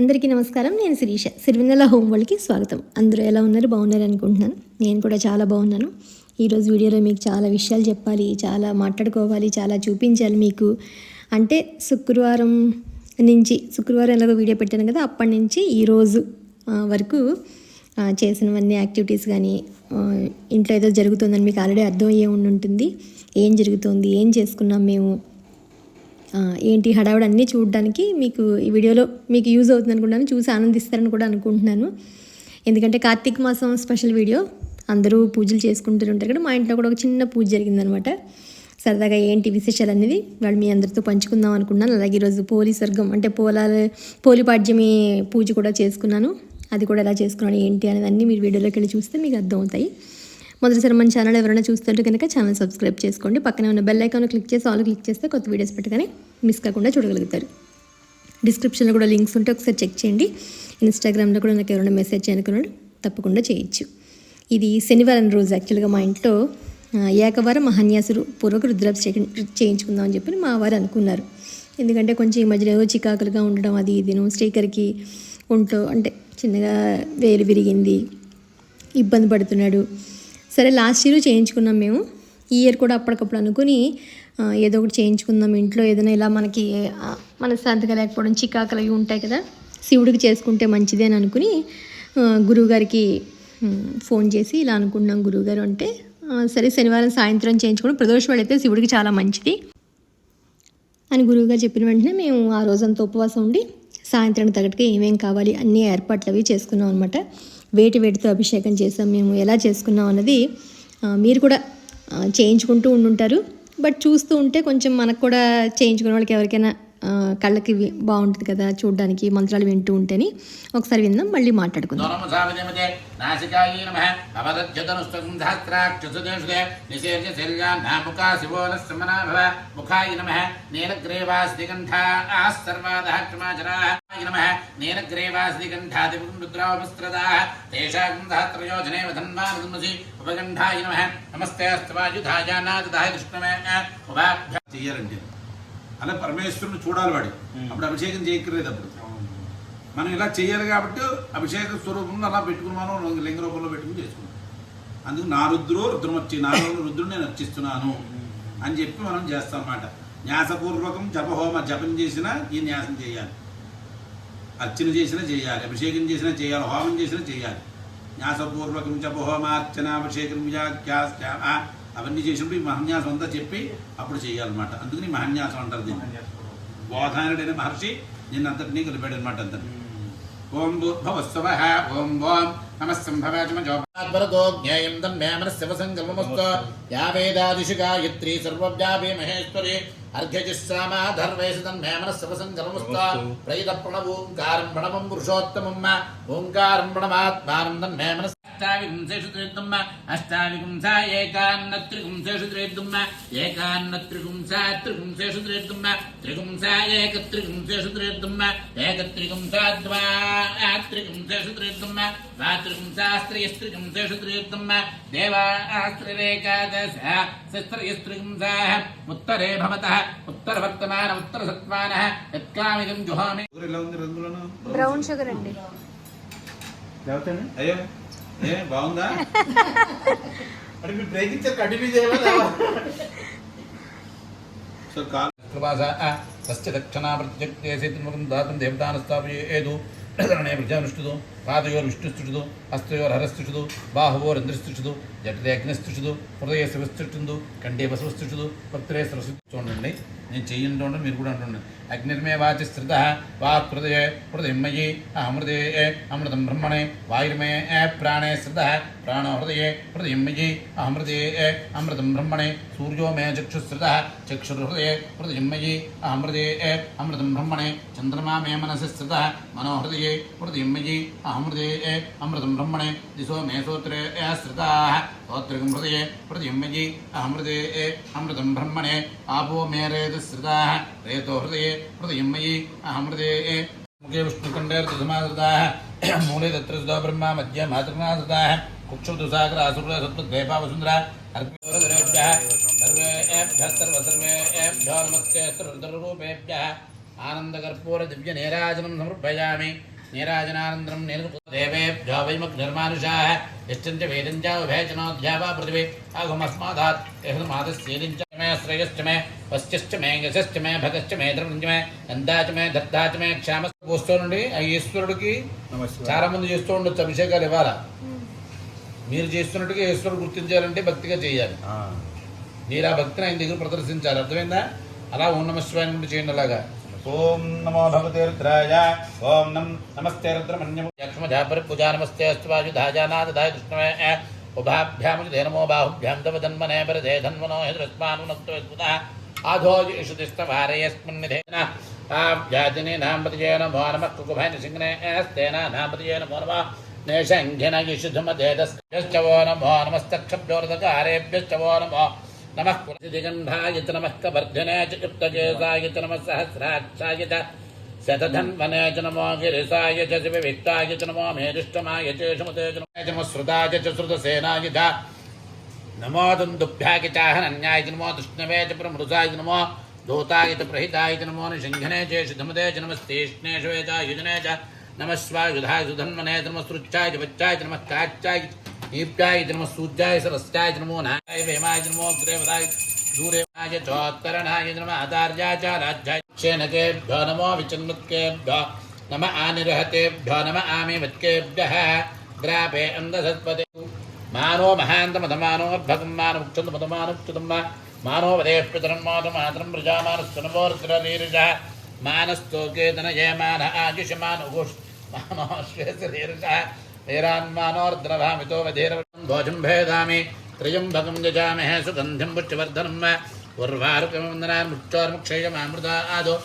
అందరికీ నమస్కారం. నేను శిరీష. సిరివెన్నెల హోమ్ వరల్డ్కి స్వాగతం. అందరూ ఎలా ఉన్నారు? బాగున్నారు అనుకుంటున్నాను. నేను కూడా చాలా బాగున్నాను. ఈరోజు వీడియోలో మీకు చాలా విషయాలు చెప్పాలి, చాలా మాట్లాడుకోవాలి, చాలా చూపించాలి మీకు. అంటే శుక్రవారం ఎలాగో వీడియో పెట్టాను కదా, అప్పటి నుంచి ఈరోజు వరకు చేసినవన్నీ యాక్టివిటీస్ కానీ, ఇంట్లో ఏదో జరుగుతుందని మీకు ఆల్రెడీ అర్థమయ్యే ఉంటుంది. ఏం జరుగుతుంది, ఏం చేసుకున్నాం మేము, ఏంటి హడావుడి అన్నీ చూడడానికి మీకు ఈ వీడియోలో మీకు యూజ్ అవుతుంది అనుకుంటున్నాను. చూసి ఆనందిస్తారని కూడా అనుకుంటున్నాను. ఎందుకంటే కార్తీక మాసం స్పెషల్ వీడియో. అందరూ పూజలు చేసుకుంటూ ఉంటారు కదా, మా ఇంట్లో కూడా ఒక చిన్న పూజ జరిగిందనమాట. సరదాగా ఏంటి విశేషాలు అనేది వాళ్ళు మీ అందరితో పంచుకుందాం అనుకున్నాను. అలాగే ఈరోజు పోలి స్వర్గం అంటే పోలిపాడ్యమి పూజ కూడా చేసుకున్నాను. అది కూడా ఎలా చేసుకున్నాను ఏంటి అనేది అన్నీ మీరు వీడియోలోకి వెళ్ళి చూస్తే మీకు అర్థమవుతాయి. మొదటిసారి మన ఛానల్ ఎవరైనా చూస్తుంటే కనుక ఛానల్ సబ్స్క్రైబ్ చేసుకోండి. పక్కనే ఉన్న బెల్ ఐకాన్ క్లిక్ చేసి ఆల్ క్లిక్ చేస్తే కొత్త వీడియోస్ పెట్టగానే మిస్ కాకుండా చూడగలుగుతారు. డిస్క్రిప్షన్లో కూడా లింక్స్ ఉంటే ఒకసారి చెక్ చేయండి. ఇన్స్టాగ్రామ్లో కూడా నాకు ఎవరైనా మెసేజ్ చేయనుకున్నాడు తప్పకుండా చేయొచ్చు. ఇది శనివారం రోజు యాక్చువల్గా మా ఇంట్లో ఏకవార మహాన్యాసురు పూర్వక రుద్రాభిషేకం చేయించుకుందామని చెప్పి మా వారు అనుకున్నారు. ఎందుకంటే కొంచెం ఈ మధ్యలో చికాకులుగా ఉండడం అది ఇదిను, స్టీకర్కి ఒంట్లో అంటే చిన్నగా వేలు విరిగింది, ఇబ్బంది పడుతున్నాడు. సరే లాస్ట్ ఇయర్ చేయించుకున్నాం మేము. ఈ ఇయర్ కూడా అప్పటికప్పుడు అనుకుని ఏదో ఒకటి చేయించుకుందాం ఇంట్లో. ఏదైనా ఇలా మనకి మనశ్శాంతిగా లేకపోవడం, చికాకులు అవి ఉంటాయి కదా, శివుడికి చేసుకుంటే మంచిది అని అనుకుని గురువుగారికి ఫోన్ చేసి ఇలా అనుకున్నాం. గురువుగారు అంటే సరే శనివారం సాయంత్రం చేయించుకోవడం ప్రదోషవాడు అయితే శివుడికి చాలా మంచిది అని గురువుగారు చెప్పిన వెంటనే మేము ఆ రోజంతా ఉపవాసం ఉండి సాయంత్రానికి తగ్గట్టుగా ఏమేం కావాలి అన్ని ఏర్పాట్లు అవి చేసుకున్నాం అనమాట. వేటితో అభిషేకం చేసాం, మేము ఎలా చేసుకున్నాం అన్నది మీరు కూడా చేయించుకుంటూ ఉండుంటారు. బట్ చూస్తూ ఉంటే కొంచెం మనకు కూడా చేయించుకునే వాళ్ళకి ఎవరికైనా కళ్ళకి బాగుంటుంది కదా చూడడానికి, మంత్రాలు వింటూ ఉంటేని. ఒకసారి విందాం, మళ్ళీ మాట్లాడుకుందాం. చెయ్యాలంటే అలా పరమేశ్వరుని చూడాలి వాడు. అప్పుడు అభిషేకం చేయక్కర్లేదు. అప్పుడు మనం ఇలా చేయాలి కాబట్టి అభిషేక స్వరూపంలో అలా పెట్టుకుని మనం లింగ రూపంలో పెట్టుకుని చేసుకున్నాం. అందుకు నా రుద్రమొచ్చి నా రుద్రుడు నేను అర్చిస్తున్నాను అని చెప్పి మనం చేస్తాం అన్నమాట. న్యాసపూర్వకం జపం చేసినా ఈ న్యాసం చేయాలి, అర్చన చేసినా చేయాలి, అభిషేకం చేసినా చేయాలి, హోమం చేసినా చేయాలి. న్యాసపూర్వకం జపహోమార్చన అభిషేకం అవన్నీ చేసినప్పుడు ఈ మహాన్యాసం అంతా చెప్పి అప్పుడు చేయాలన్నమాట. అందుకని మహాన్యాసం అంటారు దీన్ని. బోధానుడైన మహర్షి నిన్నంతటినీ కలిపాడు అనమాట. అందరినీ ఓం భూర్భువస్సువః ఓం ఓం నమస్సంభవాచమజోపరతో జ్ఞేయం తన్మే మనస్సవసంకల్పమస్తు యా వేదాదిషు గాయత్రీ సర్వవ్యాపీ మహేశ్వరి అర్ఘ్యజిస్సామాధర్వేషు తన్మే మనస్సవసంకల్పమస్తు ప్రయిత ప్రణవోంకారం ప్రణవం పురుషోత్తమం ఓంకారం ప్రణవాత్మానం తన్మే మనస్ అష్టావిగుంసేషు త్రిగుంస అష్టావిగుంసా ఏకాన్నత్రిగుంసేషు త్రిగుంస ఏకాన్నత్రిగుంసా త్రిగుంసేషు త్రిగుంస త్రిగుంసా ఏకత్రిగుంసేషు త్రిగుంస ఏకత్రిగుంసా ద్వాత్రిగుంసేషు త్రిగుంస ద్వాత్రిగుంసాస్త్రియస్త్రిగుంసేషు త్రిగుంస దేవాస్త్రిరేకాదశ శస్త్రియస్త్రిగుంసా ఉత్తరే భవతః ఉత్తరవర్తమాన ఉత్తరసత్వానః యత్కామిదం జుహామి. బ్రౌన్ షుగర్ అండి. అయ్యో బాగుందా? అంటే మీరు బ్రేక్ ఇచ్చారు, కంటిన్యూ చేయాలి. సో దక్షిణా ప్రత్యక్షేసి దాతం దేవతానస్థాపయేదు ప్రజానుష్ఠుదు పాదయోర్ విష్ణుస్థుడు హస్తయోర్ హరస్థుడు బాహువోరింద్రస్థుడు జఠరే అగ్నిస్థుడు హృదయ శివస్థుడు కంఠే వసుస్థుడు పత్రే సరస్వతి. చూడండి, నేను చెయ్యండి ఉండండి, మీరు కూడా అంటుండండి. అగ్నిర్మే వాచి స్థిత వాక్ హృదయే హృదయమయీ అమృతే అమృతం బ్రహ్మణే వాయుర్మే ప్రాణే స్థిత ప్రాణో హృదయే హృదయమయీ అమృతే అమృతం బ్రహ్మణే సూర్యో మే చక్షుస్థిత చక్షుర్హృదయే హృదయమయీ అమృతే అమృతం బ్రహ్మణే చంద్రమా మే మనసి స్థిత మనో హృదయే హృదయమయీ అమృతే అమృతం బ్రహ్మణే దిశో మే సోత్రే స్థితా స్తోత్రికం హృదయే హృదయమయీ అమృతే అమృతం బ్రహ్మణే ఆపో మే రేతశ్రితా రేతో హృదయే హృదయమయీ అమృతే ముఖే విష్ణుకండేర్దమాశ్రితాః మూలే తత్ర బ్రహ్మ మధ్య మాతృనాశ్రితాః కుక్షుదు సాగర అసుర సత్వద్వైపా వసుంధర అర్పితరేభ్యః సర్వేభ్యः సర్వసర్వేభ్యో నమస్తే సర్వరూపేభ్యः ఆనందకర్పూర దివ్య నీరాజనం సమర్పయామి. నీరాజనానందరం దేవేభ్యో వైమగ్నిర్మానుషాః యశ్చంచ వేదంచ ఉభయచనోధ్యావా పృథివీ అహమస్మాదాత్ యహమాదస్యేరించ మే శ్రేయశ్చ మే వశ్చశ్చ మే యశశ్చ మే భగశ్చ మే ధర్మంచ మే నందాచ మే దత్తాచ మే క్షామ పోస్తూనండి. ఆ ఈశ్వరుడికి చాలా మంది చేస్తూ ఉండొచ్చు అభిషేకాలు ఇవ్వాలా. మీరు చేస్తున్నట్టుగా ఈశ్వరుడు గుర్తించాలంటే భక్తిగా చేయాలి. మీరు ఆ భక్తిని ఆయన దగ్గర ప్రదర్శించాలి. అర్థమైందా? అలా ఓం నమః శివాయ నుండి చేయండి. అలాగా ఓం నమో భగవతే రుద్రాయ ఓం నమస్తే రుద్రమన్యం లక్ష్మజాపరి పూజా నమస్తే అస్తువాయుధాజానాదాయ కృష్ణమే ఉభాభ్యాముదే నమో బాహుభ్యాం తవ ధన్మనే పరదే ధన్మనో హృస్మానునక్త ఆధోజిషుతిస్తవారయస్మిన్నిధేన ఆవ్యాజిని నాంపతిజయ నమో నమః కుకుభైన సింగ్నే స్తేన నాంపతిజయ నమో నమః నేషంఘ్యన యిషుధుమదేదస్య వో నమో నమస్తక్షభ్యోర్ధకారేభ్యశ్చ వో నమో నమః పురసిదిగంధాయ చ నమః కవర్ధనే చ యుక్తకేశాయ చ నమః సహస్రాక్షాయ చ శతధన్వనే చ నమో గిరిసాయ చ శివవిక్తాయ చ నమో మేరుష్టమాయ చ శముతే చ నమో శ్రుతాయ చ శ్రుతసేనాయ చ నమో దుందుభ్యాయ చ హనన్యాయ చ నమో దుష్ణవే చ ప్రమృషాయ చ నమో దూతాయ చ ప్రహితాయ చ నమో నిషంఘనే చ శుధముదే చ నమస్తేష్ణేషవే చ యుజనే చ నమః స్వాయుధాయ సుధన్వనే చ నమః సృచ్ఛాయ చ వచ్చాయ చ నమః కాచ్చాయ ఈప్యాయ చ నమః సూజ్యాయ సరస్యాయ చ నమో నాయ వేమాయ చ నమో గ్రేవదాయ దూరేవాయ చోత్తరణాయ చ నమః ఆధార్యాయ చ రాజ్యాయ క్షేణకేభ్యో నమో విచన్ముత్కేభ్యో నమః ఆనిర్హతేభ్యో నమః ఆమివత్కేభ్యః గ్రాపే అందసత్పదే మానో మహాంతమధమానోర్భగం మానముక్షుతమధమానుక్షుతం మానో వదేః పితరం మాతరం ప్రజామానస్సునవోర్ద్రరీర్జः మానస్తోకేతనయే మాన ఆయుషమానుఘోష్ మానో శ్వేతరీర్జः వీరాన్మానోర్ద్రభామితో వధీరవరం భోజం భేదామి త్రయంబకం యజామహే సుగంధిం పుష్టివర్ధనం ఉర్వారుకమందనాన్ మృత్యోర్ముక్షయమామృత ఆదో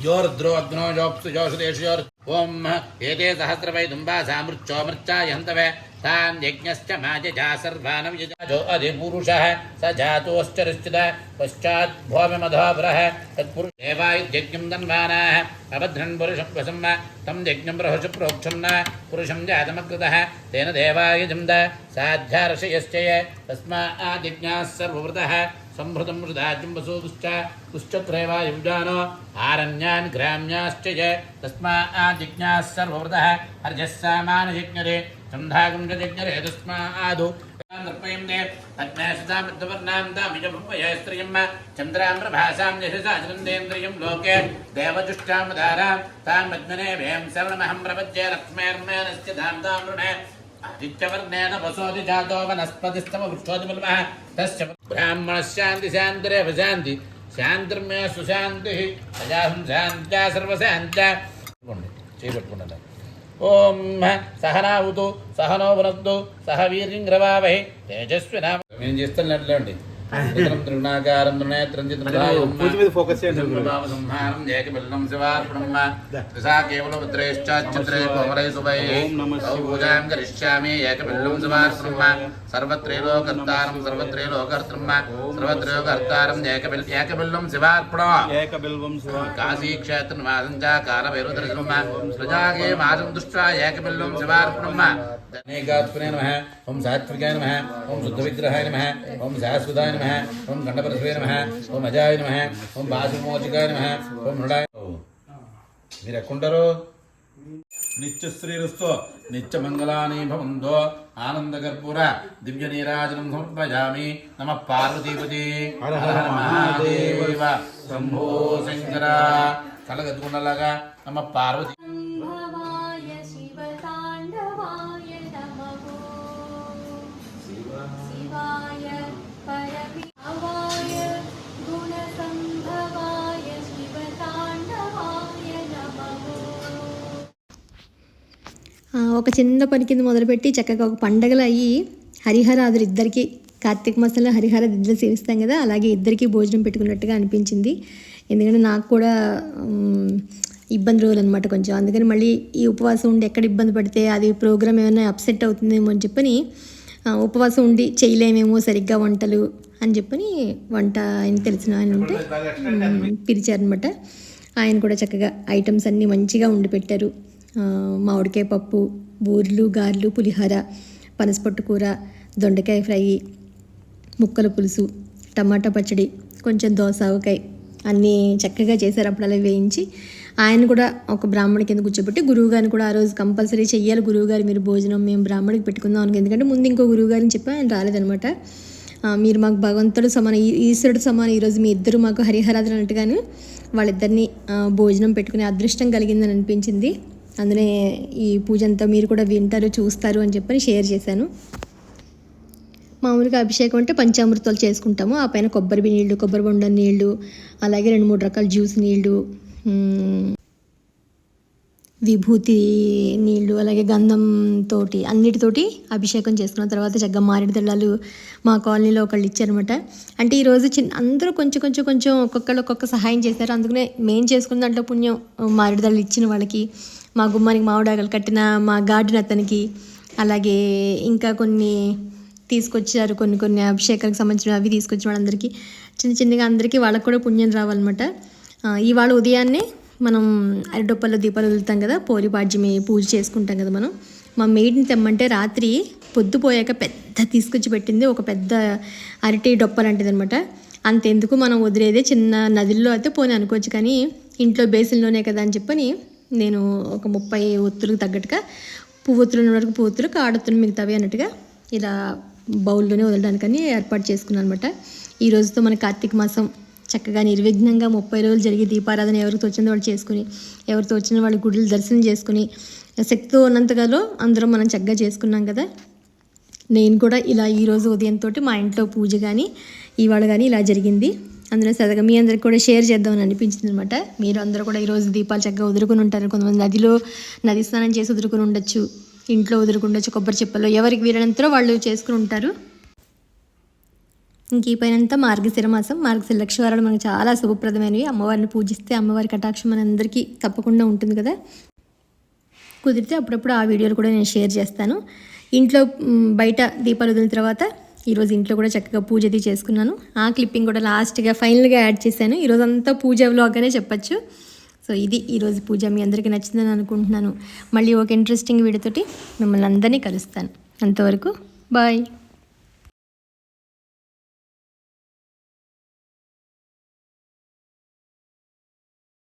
योर्द्रो अग्नो योप्सु योषदेशयोर् ओम एते सहस्रवै दुम्बासा मृच्छो मृच्छाय हन्तवे तान् यज्ञश्च माजजा सर्वानं यजाजो अधिपुरुषः स जातोश्चरिश्चिद पश्चात् भोमिमधोपुरः तत्पुरुष देवायुज्ञं धन्वानाः अभद्रन् पुरुषं वसम् तं यज्ञं प्रहुष प्रोक्षं पुरुषं जातमकृतः तेन देवायुजं द साध्यार्षयश्च तस्माद्यज्ञाः सर्ववृतः संभृतं मृदाजं वसूदुश्च पुश्चक्रेवायुजानो आरण्यान् ग्राम्याश्च तस्माद्यज्ञाः सर्ववृतः अर्जस्सामानयज्ञरे चन्दागं च यज्ञरे तस्मादु नृपयन्ते तद्मे सदा मृद्धवर्णां दामिजभुपय स्त्रियं चन्द्रां प्रभासां यशसाचन्द्रेन्द्रियं लोके देवजुष्टामदारां तां मज्ञने भें सर्वमहं प्रपद्ये लक्ष्मेर्मेणश्च धाम्तां ऋणे आदित्यवर्णेन वसोति जातो वनस्पतिस्तमवृक्षोतिमल्मः तस्य ब्राह्मणशान्ति शान्तिरेव शान्ति शान्तिर्मे सुशान्तिः अजाहं शान्त्या सर्वशान्त्या చేయబట్టుకున్నాను. ఓం సహనావతు సహనో వనత్తు సహ వీర్యంగ్రవావహి తేజస్వినా నేను చేస్తున్నట్లు అండి. త్రిగుణాకారం త్రినేత్రం సంహారం ఏకబిల్లం శివార్పణం త్రిసా కేవల భద్రేశ్చాచ్ఛత్రే కోమరై శుభై పూజాం కరిష్యామి ఏకబిల్లం శివార్పణం సర్వత్రైలోకర్తారం సర్వత్రైలోకర్తం సర్వత్రైలోకర్తారం ఏకబిల్లం శివార్పణం కాశీక్షేత్ర నివాసం చ కాలభైరవదర్శనం ప్రజాగే మాసం దృష్ట్వా ఏకబిల్లం శివార్పణం అనేకాత్మనే నమః ఓం సాత్వికాయ నమః ఓం శుద్ధ విగ్రహాయ నమః ఓం శాశ్వతాయ నమః ఓం గండపరశువే నమః ఓం అజాయ నమః ఓం బాసుమోచకాయ నమః ఓం మృడాయ. మీరు ఎక్కడుంటారు? నిత్యశ్రీరస్తో నిత్యమంగళాని భవంతో ఆనందకర్పూర దివ్య నీరాజనం సమర్పయామి. నమః పార్వతీపతి హర హర మహాదేవ శంభో శంకర. కలగతుకున్నలాగా నమః పార్వతీ ఒక చిన్న పని కింద మొదలుపెట్టి చక్కగా ఒక పండగలు అయ్యి హరిహరాదులు ఇద్దరికి కార్తీక మాసంలో హరిహరాది ఇద్దరు సేవిస్తాం కదా, అలాగే ఇద్దరికి భోజనం పెట్టుకున్నట్టుగా అనిపించింది. ఎందుకంటే నాకు కూడా ఇబ్బంది రోజులు అనమాట కొంచెం. అందుకని మళ్ళీ ఈ ఉపవాసం ఉండి ఎక్కడ ఇబ్బంది పడితే అది ప్రోగ్రామ్ ఏమైనా అప్సెట్ అవుతుందేమో అని చెప్పని ఉపవాసం ఉండి చేయలేమేమో సరిగ్గా వంటలు అని చెప్పని వంట ఆయన తెలిసిన ఆయన ఉంటే పిలిచారనమాట. ఆయన కూడా చక్కగా ఐటమ్స్ అన్నీ మంచిగా వండి పెట్టారు. మామిడికాయ పప్పు, బూరెలు, గారెలు, పులిహోర, పనసపొట్టు కూర, దొండకాయ ఫ్రై, ముక్కల పులుసు, టమాటా పచ్చడి, కొంచెం దోస ఆవకాయ, అన్నీ చక్కగా చేశారు. అప్పుడు అలా వేయించి ఆయన కూడా ఒక బ్రాహ్మణి కింద కూర్చోబెట్టి గురువుగారిని కూడా ఆ రోజు కంపల్సరీ చెయ్యాలి, గురువుగారు మీరు భోజనం మేము బ్రాహ్మణికి పెట్టుకుందాం అని. ఎందుకంటే ముందు ఇంకో గురువుగారిని చెప్పి ఆయన రాలేదనమాట. మీరు మాకు భగవంతుడు సమానం, ఈశ్వరుడు సమానం, ఈరోజు మీ ఇద్దరు మాకు హరిహరాదులు అన్నట్టుగానే వాళ్ళిద్దరిని భోజనం పెట్టుకునే అదృష్టం కలిగిందని అనిపించింది. అందునే ఈ పూజ అంతా మీరు కూడా వింటారు చూస్తారు అని చెప్పని షేర్ చేశాను. మామూలుగా అభిషేకం అంటే పంచామృతాలు చేసుకుంటాము. ఆ పైన కొబ్బరి నీళ్ళు, కొబ్బరి బొండ నీళ్ళు, అలాగే 2-3 రకాల జ్యూస్ నీళ్ళు, విభూతి నీళ్ళు, అలాగే గంధంతో అన్నిటితోటి అభిషేకం చేసుకున్న తర్వాత చక్కగా మారేడు దళాలు మా కాలనీలో ఒకళ్ళు ఇచ్చారనమాట. అంటే ఈరోజు అందరూ కొంచెం ఒక్కొక్కళ్ళు ఒక్కొక్క సహాయం చేశారు. అందుకనే మేము చేసుకున్న దాంట్లో పుణ్యం మారేడు దళాలు ఇచ్చిన వాళ్ళకి, మా గుమ్మానికి మామిడాకులు కట్టిన మా గార్డెన్ అతనికి, అలాగే ఇంకా కొన్ని తీసుకొచ్చారు కొన్ని అభిషేకానికి సంబంధించిన అవి తీసుకొచ్చిన వాళ్ళందరికీ చిన్నగా అందరికీ వాళ్ళకు కూడా పుణ్యం రావాలన్నమాట. ఇవాళ ఉదయాన్నే మనం అరటిడొప్పల్లో దీపాలు వదులుతాం కదా, పోలిపాడ్యమి పూజ చేసుకుంటాం కదా మనం. మా మెయిడ్ని తెమ్మంటే రాత్రి పొద్దుపోయాక పెద్ద తీసుకొచ్చి పెట్టింది, ఒక పెద్ద అరటి డొప్ప లాంటిది అనమాట. అంతెందుకు మనం వదిలేదే చిన్న నదిల్లో అయితే పోనీ అనుకోవచ్చు, కానీ ఇంట్లో బేసిన్లోనే కదా అని చెప్పని నేను ఒక 30 ఒత్తులకు తగ్గట్టుగా పువ్వొత్తులు వరకు పువ్వొత్తులు, కాడొత్తులు మిగతావి అన్నట్టుగా ఇలా బౌల్లోనే వదలడానికని ఏర్పాటు చేసుకున్నాను అనమాట. ఈ రోజుతో మన కార్తీక మాసం చక్కగా నిర్విఘ్నంగా 30 రోజులు జరిగి దీపారాధన ఎవరికి వచ్చిందో వాళ్ళు చేసుకుని, ఎవరితో వచ్చిన వాళ్ళు గుడులు దర్శనం చేసుకుని, శక్తితో ఉన్నంతగాలో అందరం మనం చక్కగా చేసుకున్నాం కదా. నేను కూడా ఇలా ఈరోజు ఉదయంతో మా ఇంట్లో పూజ కానీ ఇవాళ కానీ ఇలా జరిగింది. అందులో సరదాగా మీ అందరికి కూడా షేర్ చేద్దామని అనిపించింది అనమాట. మీరు అందరూ కూడా ఈరోజు దీపాలు చక్కగా వదులుకుని ఉంటారు. కొంతమంది నది స్నానం చేసి వదులుకుని ఉండొచ్చు, ఇంట్లో వదులుకుండొచ్చు, కొబ్బరి చెప్పల్లో ఎవరికి వీలైనంతలో వాళ్ళు చేసుకుని ఉంటారు. ఇంక ఈ పైనంతా మార్గశిర మాసం, మార్గశిర లక్షవారాలు మనకు చాలా శుభప్రదమైనవి. అమ్మవారిని పూజిస్తే అమ్మవారి కటాక్షం మనందరికీ తప్పకుండా ఉంటుంది కదా. కుదిరితే అప్పుడప్పుడు ఆ వీడియోలు కూడా నేను షేర్ చేస్తాను. ఇంట్లో బయట దీపాలు వదిలిన తర్వాత ఈరోజు ఇంట్లో కూడా చక్కగా పూజ అది చేసుకున్నాను. ఆ క్లిప్పింగ్ కూడా లాస్ట్గా ఫైనల్గా యాడ్ చేశాను. ఈరోజు అంతా పూజ వ్లాగ్గానే చెప్పచ్చు. సో ఇది ఈరోజు పూజ. మీ అందరికీ నచ్చిందని అనుకుంటున్నాను. మళ్ళీ ఒక ఇంట్రెస్టింగ్ వీడియోతోటి మిమ్మల్ని అందరినీ కలుస్తాను. అంతవరకు బాయ్.